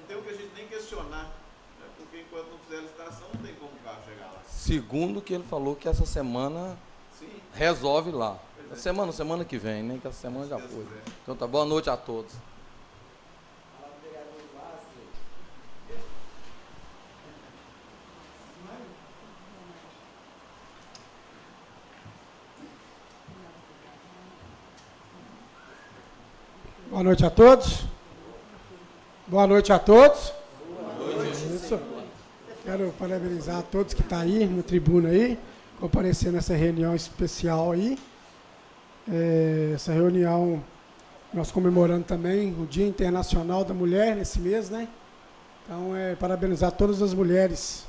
tem o que a gente nem questionar. Né? Porque enquanto não fizer a licitação, não tem como o carro chegar lá. Segundo que ele falou que essa semana resolve lá. Semana que vem, né? Que essa semana já foi. Então tá, boa noite a todos. Boa noite a todos. Boa noite a todos. Boa noite. Isso. Quero parabenizar a todos que estão aí, no tribuna aí, comparecendo nessa reunião especial aí. Essa reunião, nós comemorando também o Dia Internacional da Mulher nesse mês, né? Então, parabenizar todas as mulheres.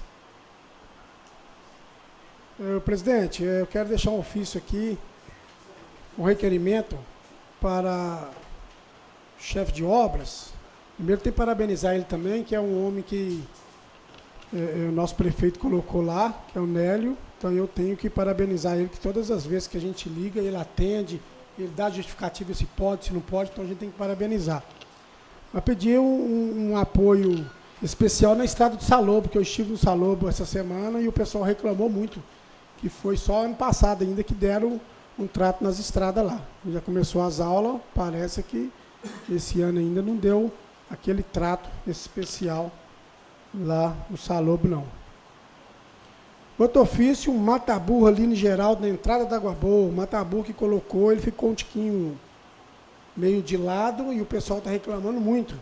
Presidente, eu quero deixar um ofício aqui, um requerimento para o chefe de obras. Primeiro tem que parabenizar ele também, que é um homem que o nosso prefeito colocou lá, que é o Nélio. Então eu tenho que parabenizar ele, que todas as vezes que a gente liga, ele atende, ele dá justificativa se pode, se não pode, então a gente tem que parabenizar. Mas pedir um apoio especial na estrada do Salobo, porque eu estive no Salobo essa semana e o pessoal reclamou muito, que foi só ano passado ainda que deram um trato nas estradas lá. Já começou as aulas, parece que esse ano ainda não deu aquele trato especial lá no Salobo, não. Outro ofício, um mata-burro ali no Geraldo, na entrada da Água Boa. O mata-burro que colocou, ele ficou um tiquinho meio de lado e o pessoal está reclamando muito.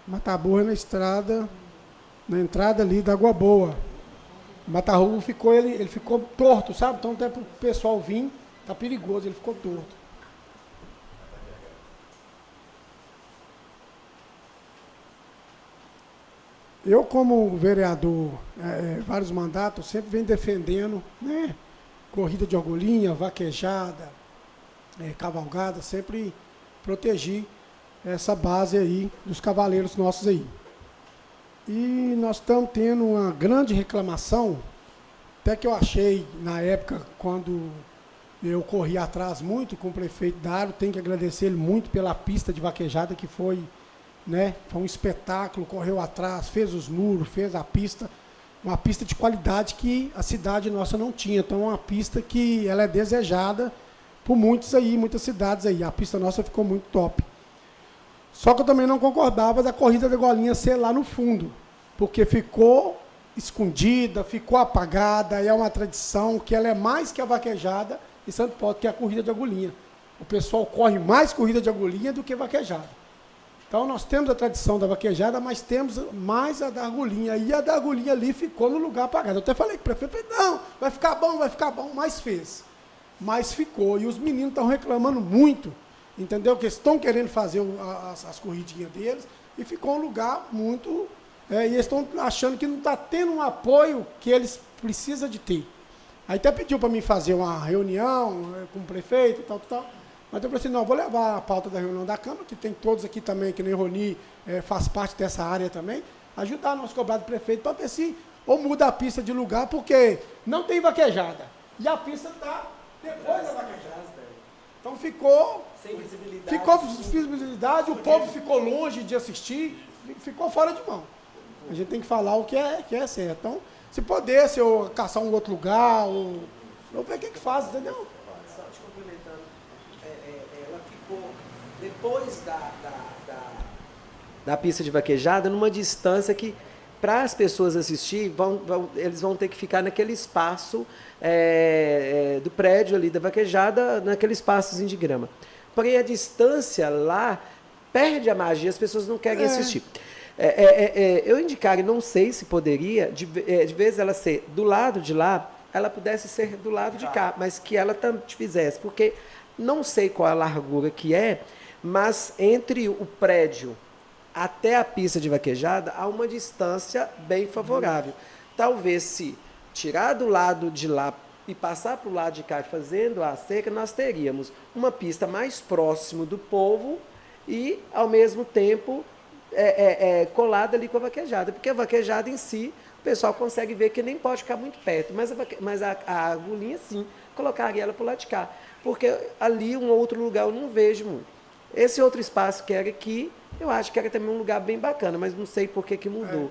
Mata-burro é na estrada, na entrada ali da Água Boa. O mata-burro ficou, ele ficou torto, sabe? Então até para o pessoal vir, tá perigoso, ele ficou torto. Eu, como vereador, vários mandatos, sempre venho defendendo, né, corrida de argolinha, vaquejada, cavalgada, sempre protegi essa base aí dos cavaleiros nossos aí. E nós estamos tendo uma grande reclamação, até que eu achei, na época, quando eu corri atrás muito com o prefeito Dário, tenho que agradecer ele muito pela pista de vaquejada que foi... Né? Foi um espetáculo, correu atrás, fez os muros, fez a pista, uma pista de qualidade que a cidade nossa não tinha. Então, é uma pista que ela é desejada por muitos aí, muitas cidades aí. A pista nossa ficou muito top. Só que eu também não concordava da corrida da golinha ser lá no fundo, porque ficou escondida, ficou apagada, é uma tradição que ela é mais que a vaquejada em Santo Paulo, que é a corrida de agulhinha. O pessoal corre mais corrida de agulhinha do que vaquejada. Então, nós temos a tradição da vaquejada, mas temos mais a da argolinha. E a da argolinha ali ficou no lugar apagado. Eu até falei com o prefeito, não, vai ficar bom, mas fez. Mas ficou. E os meninos estão reclamando muito, entendeu? Que eles estão querendo fazer as corridinhas deles, e ficou um lugar muito... e eles estão achando que não está tendo um apoio que eles precisam de ter. Aí até pediu para mim fazer uma reunião com o prefeito e tal. Mas eu falei assim, não, vou levar a pauta da reunião da Câmara, que tem todos aqui também, que nem Roni faz parte dessa área também, ajudar nosso cobrado prefeito para ver se ou muda a pista de lugar, porque não tem vaquejada. E a pista está depois da vaquejada. Então ficou... Sem visibilidade. Ficou visibilidade, o povo ficou longe de assistir, ficou fora de mão. A gente tem que falar o que é certo. Então, se pudesse, eu caçar um outro lugar, ou ver o que faz, entendeu? Só te complementando, ela ficou depois da pista de vaquejada, numa distância que, para as pessoas assistir, eles vão ter que ficar naquele espaço do prédio ali da vaquejada, naquele espaçozinho de grama. Porém, a distância lá perde a magia, as pessoas não querem assistir. Eu indicaria, não sei se poderia, de vez ela ser do lado de lá, ela pudesse ser do lado de cá, mas que ela tanto fizesse, porque não sei qual a largura que é, mas entre o prédio até a pista de vaquejada há uma distância bem favorável. Talvez se tirar do lado de lá e passar para o lado de cá fazendo a cerca, nós teríamos uma pista mais próximo do povo e, ao mesmo tempo, colada ali com a vaquejada, porque a vaquejada em si, o pessoal consegue ver que nem pode ficar muito perto, mas a agulhinha sim, colocaria ela para o lado de cá, porque ali um outro lugar eu não vejo muito. Esse outro espaço que era aqui, eu acho que era também um lugar bem bacana, mas não sei por que mudou.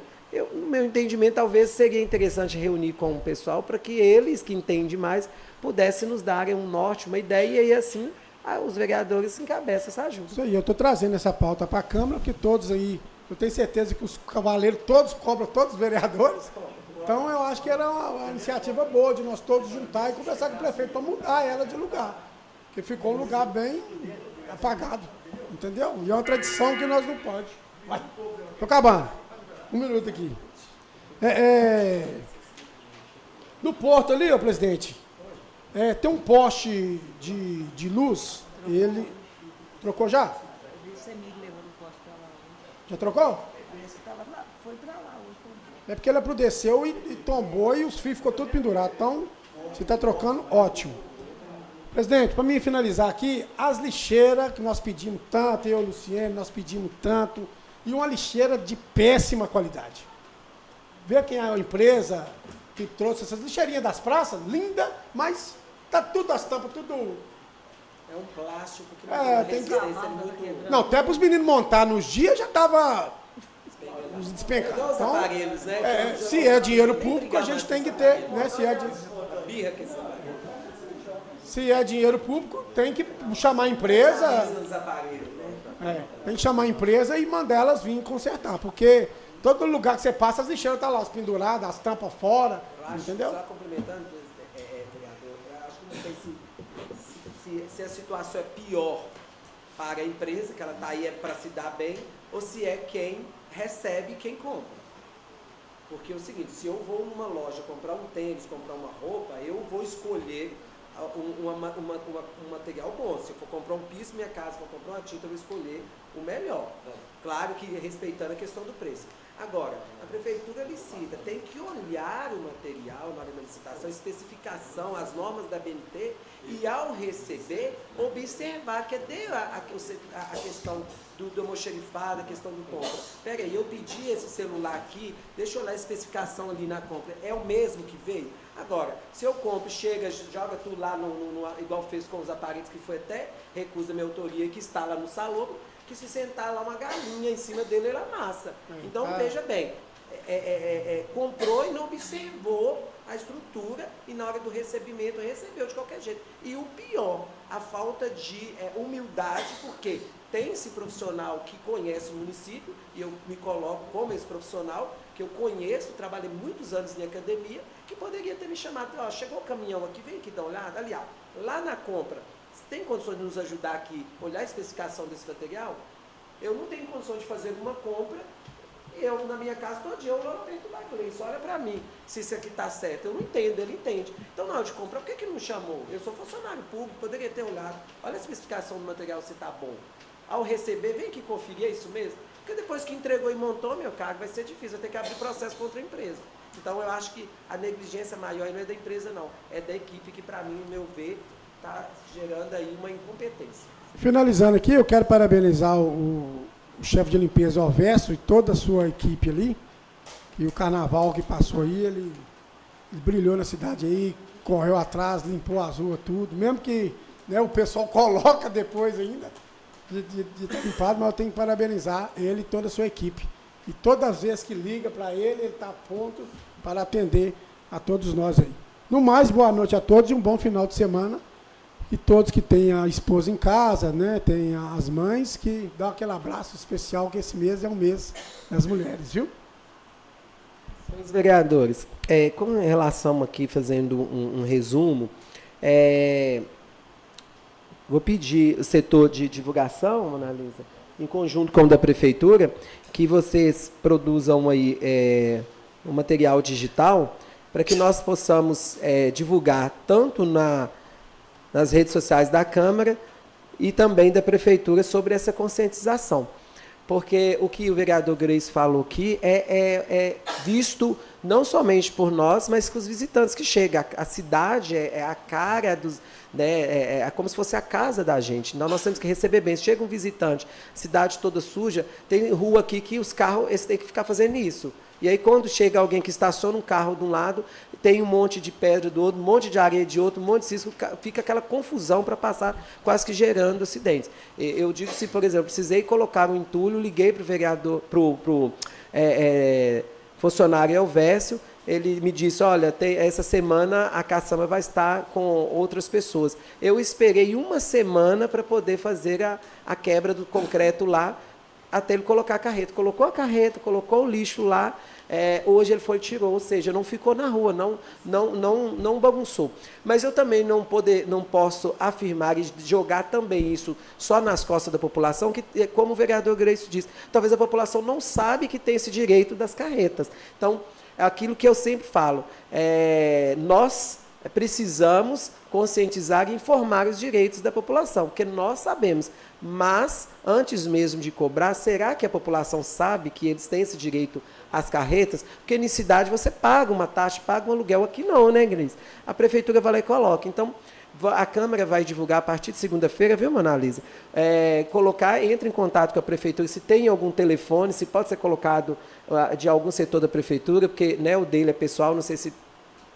No meu entendimento, talvez seria interessante reunir com o pessoal para que eles, que entendem mais, pudessem nos darem um norte, uma ideia, e assim os vereadores se encabeçam essa ajuda. Isso aí, eu estou trazendo essa pauta para a Câmara, que todos aí, eu tenho certeza que os cavaleiros todos cobram todos os vereadores. Então eu acho que era uma iniciativa boa de nós todos juntar e conversar com o prefeito para mudar ela de lugar. Porque ficou um lugar bem apagado, entendeu? E é uma tradição que nós não podemos. Vai, estou acabando. Um minuto aqui. No porto ali, ó, presidente, tem um poste de luz, ele trocou já? Já trocou? Foi para lá hoje. É porque ele aprudeceu e tombou e os fios ficou tudo pendurado. Então, se está trocando, ótimo. Presidente, para mim finalizar aqui, as lixeiras que nós pedimos tanto, eu e o Luciano, nós pedimos tanto, e uma lixeira de péssima qualidade. Vê quem é a empresa que trouxe essas lixeirinhas das praças, linda, mas tá tudo as tampas, tudo... É um plástico que não tem resistência muito... Não, até para os meninos montar nos dias já estava despencando. Os aparelhos, né? Se é dinheiro público, a gente tem que ter, né? Se é dinheiro público, tem que chamar a empresa. Tem que chamar a empresa e mandar elas vir consertar, porque todo lugar que você passa, as lixeiras estão lá, as penduradas, as tampas fora, entendeu? Só complementando, vereador, eu acho que não sei se a situação é pior para a empresa, que ela está aí para se dar bem, ou se é quem recebe e quem compra. Porque é o seguinte, se eu vou numa loja comprar um tênis, comprar uma roupa, eu vou escolher um material bom. Se eu for comprar um piso minha casa, for comprar uma tinta, eu vou escolher o melhor. Claro que respeitando a questão do preço. Agora, a prefeitura licita, tem que olhar o material na hora da licitação, a especificação, as normas da BNT, e ao receber, observar, cadê a questão do almoxerifado, a questão do compra. Espera aí, eu pedi esse celular aqui, deixa eu olhar a especificação ali na compra, é o mesmo que veio? Agora, se eu compro, chega, joga tudo lá, igual fez com os aparelhos, que foi até recusa minha autoria, que está lá no salão, que se sentar lá uma galinha em cima dele, ele amassa. Então, veja bem, comprou e não observou a estrutura e na hora do recebimento recebeu de qualquer jeito. E o pior, a falta de humildade, porque tem esse profissional que conhece o município, e eu me coloco como esse profissional, que eu conheço, trabalhei muitos anos em academia, que poderia ter me chamado, chegou o caminhão aqui, vem aqui dar uma olhada, aliás, lá na compra, você tem condições de nos ajudar aqui, olhar a especificação desse material? Eu não tenho condição de fazer uma compra, eu, na minha casa, todo dia, eu não tento dar Gleice, olha para mim, se isso aqui está certo. Eu não entendo, ele entende. Então, na hora de comprar, por que não chamou? Eu sou funcionário público, poderia ter olhado. Olha a especificação do material, se está bom. Ao receber, vem aqui conferir, é isso mesmo? Porque depois que entregou e montou, meu cargo, vai ser difícil, eu ter que abrir processo contra a empresa. Então, eu acho que a negligência maior não é da empresa, não. É da equipe que, para mim, no meu ver, está gerando aí uma incompetência. Finalizando aqui, eu quero parabenizar o chefe de limpeza, o Alverso, e toda a sua equipe ali. E o carnaval que passou aí, ele brilhou na cidade aí, correu atrás, limpou as ruas, tudo. Mesmo que, né, o pessoal coloca depois ainda de estar limpado, mas eu tenho que parabenizar ele e toda a sua equipe. E todas as vezes que liga para ele está pronto para atender a todos nós aí. No mais, boa noite a todos e um bom final de semana. E todos que têm a esposa em casa, né, tem as mães, que dão aquele abraço especial, que esse mês é um mês das mulheres, viu? Senhores vereadores, com relação aqui, fazendo um resumo, vou pedir o setor de divulgação, Mona Lisa, em conjunto com o da Prefeitura, que vocês produzam aí um material digital para que nós possamos divulgar tanto nas redes sociais da Câmara e também da Prefeitura sobre essa conscientização. Porque o que o vereador Grace falou aqui é visto não somente por nós, mas com os visitantes que chegam. A cidade é a cara dos... Né, é como se fosse a casa da gente. Então, nós temos que receber bem. Se chega um visitante, cidade toda suja, tem rua aqui que os carros eles têm que ficar fazendo isso. E aí, quando chega alguém que estaciona um carro de um lado, tem um monte de pedra do outro, um monte de areia de outro, um monte de cisco, fica aquela confusão para passar, quase que gerando acidentes. Eu digo, se, por exemplo, precisei colocar um entulho, liguei para o vereador, para o funcionário Elvésio, ele me disse, olha, essa semana a caçamba vai estar com outras pessoas. Eu esperei uma semana para poder fazer a quebra do concreto lá, até ele colocar a carreta. Colocou a carreta, colocou o lixo lá, hoje ele foi e tirou, ou seja, não ficou na rua, não bagunçou. Mas eu também não posso afirmar e jogar também isso só nas costas da população, que, como o vereador Grace disse, talvez a população não sabe que tem esse direito das carretas. Então, é aquilo que eu sempre falo, nós precisamos conscientizar e informar os direitos da população, porque nós sabemos, mas antes mesmo de cobrar, será que a população sabe que eles têm esse direito às carretas? Porque em cidade você paga uma taxa, paga um aluguel, aqui não, né, Grace? A prefeitura vai lá e coloca. Então, a Câmara vai divulgar a partir de segunda-feira, viu, Mona Lisa? Entre em contato com a Prefeitura, se tem algum telefone, se pode ser colocado de algum setor da Prefeitura, porque, né, o dele é pessoal, não sei se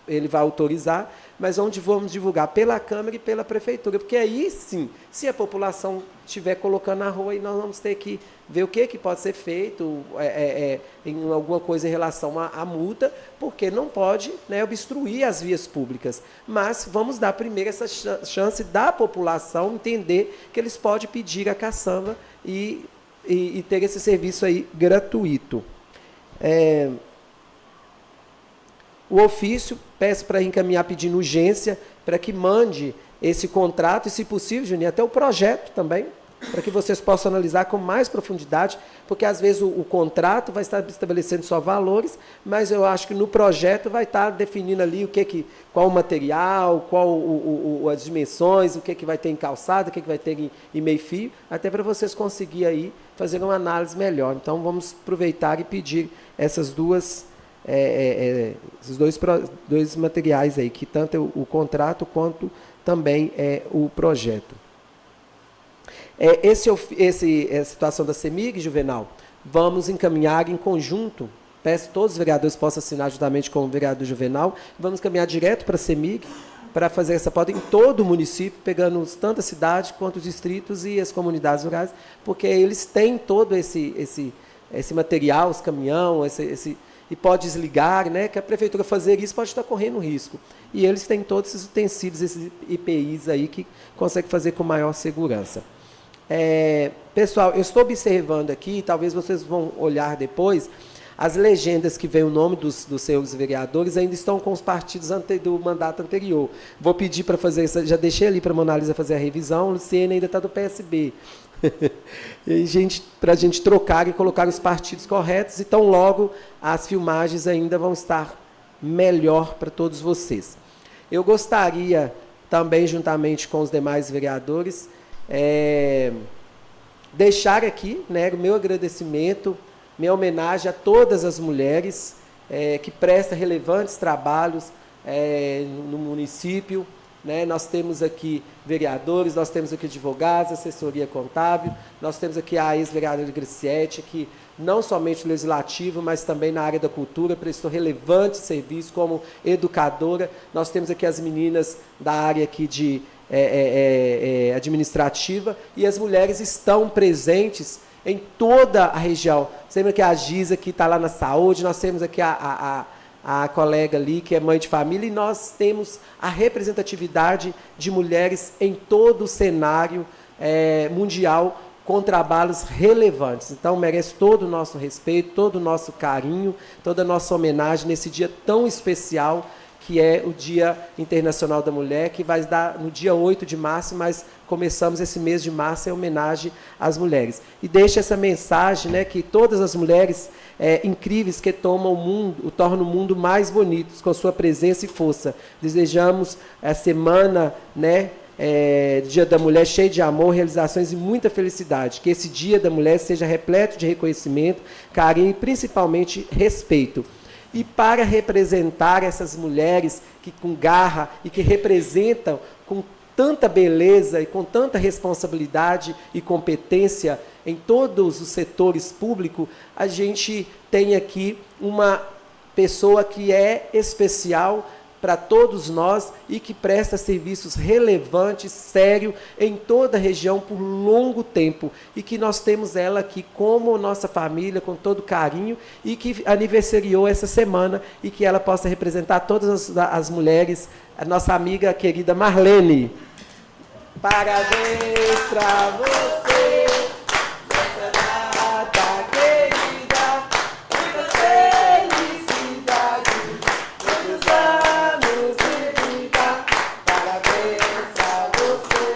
ele vai autorizar, mas onde vamos divulgar pela Câmara e pela Prefeitura, porque aí sim, se a população estiver colocando na rua, aí nós vamos ter que ver o que pode ser feito em alguma coisa em relação à multa, porque não pode, né, obstruir as vias públicas. Mas vamos dar primeiro essa chance da população entender que eles podem pedir a caçamba e ter esse serviço aí gratuito. O ofício, peço para encaminhar pedindo urgência, para que mande esse contrato, e se possível, Juninho, até o projeto também, para que vocês possam analisar com mais profundidade, porque às vezes o contrato vai estar estabelecendo só valores, mas eu acho que no projeto vai estar definindo ali qual o material, as dimensões, o que vai ter em calçada, o que vai ter em meio-fio, até para vocês conseguirem aí fazer uma análise melhor. Então, vamos aproveitar e pedir esses dois materiais aí, que tanto o contrato quanto também o projeto. A situação da CEMIG, Juvenal, vamos encaminhar em conjunto, peço que todos os vereadores possam assinar juntamente com o vereador Juvenal, vamos encaminhar direto para a CEMIG, para fazer essa pauta em todo o município, pegando tanto a cidade quanto os distritos e as comunidades rurais, porque eles têm todo esse material, os caminhões, e pode desligar, né, que a prefeitura fazer isso pode estar correndo risco. E eles têm todos esses utensílios, esses IPIs aí, que conseguem fazer com maior segurança. Pessoal, eu estou observando aqui, talvez vocês vão olhar depois, as legendas que vem o nome dos seus vereadores ainda estão com os partidos do mandato anterior. Vou pedir para fazer isso, já deixei ali para a Mona Lisa fazer a revisão, o Luciene ainda está do PSB. Para a gente trocar e colocar os partidos corretos, e tão logo as filmagens ainda vão estar melhor para todos vocês. Eu gostaria também, juntamente com os demais vereadores, deixar aqui, né, o meu agradecimento, minha homenagem a todas as mulheres que prestam relevantes trabalhos no município, né? Nós temos aqui vereadores, nós temos aqui advogados, assessoria contábil, nós temos aqui a ex-vereadora Graciete, que não somente no legislativo, mas também na área da cultura, prestou relevante serviço como educadora. Nós temos aqui as meninas da área aqui de administrativa, e as mulheres estão presentes em toda a região. Você lembra que a Giza que está lá na saúde, nós temos aqui a colega ali, que é mãe de família, e nós temos a representatividade de mulheres em todo o cenário mundial, com trabalhos relevantes. Então, merece todo o nosso respeito, todo o nosso carinho, toda a nossa homenagem nesse dia tão especial, que é o Dia Internacional da Mulher, que vai dar no dia 8 de março, mas começamos esse mês de março em homenagem às mulheres. E deixa essa mensagem, né, que todas as mulheres incríveis que tornam o mundo mais bonito, com sua presença e força. Desejamos a semana, né, Dia da Mulher cheio de amor, realizações e muita felicidade. Que esse Dia da Mulher seja repleto de reconhecimento, carinho e principalmente respeito. E para representar essas mulheres que com garra e que representam com tanta beleza e com tanta responsabilidade e competência em todos os setores públicos, a gente tem aqui uma pessoa que é especial para todos nós e que presta serviços relevantes, sérios, em toda a região por longo tempo. E que nós temos ela aqui como nossa família, com todo carinho, e que aniversariou essa semana, e que ela possa representar todas as mulheres, a nossa amiga querida Marlene. Parabéns para você, nessa data querida, muita felicidade, muitos anos de vida. Parabéns para você,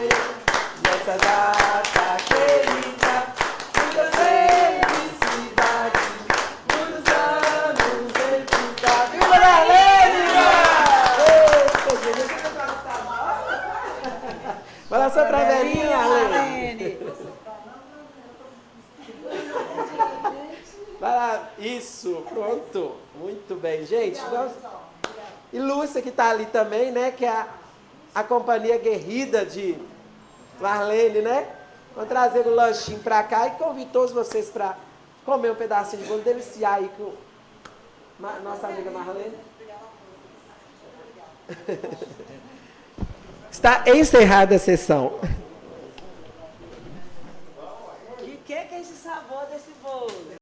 nessa data querida, muita felicidade, muitos anos de vida. Viva Marlene! Balança pra velhinha, Marlene. Isso, pronto. Muito bem, gente. E Lúcia, que está ali também, né? Que é a companhia guerrida de Marlene, né? Vou trazer o lanchinho para cá e convido todos vocês para comer um pedacinho de bolo, deliciar aí com nossa amiga Marlene. Está encerrada a sessão. Que é esse sabor desse bolo?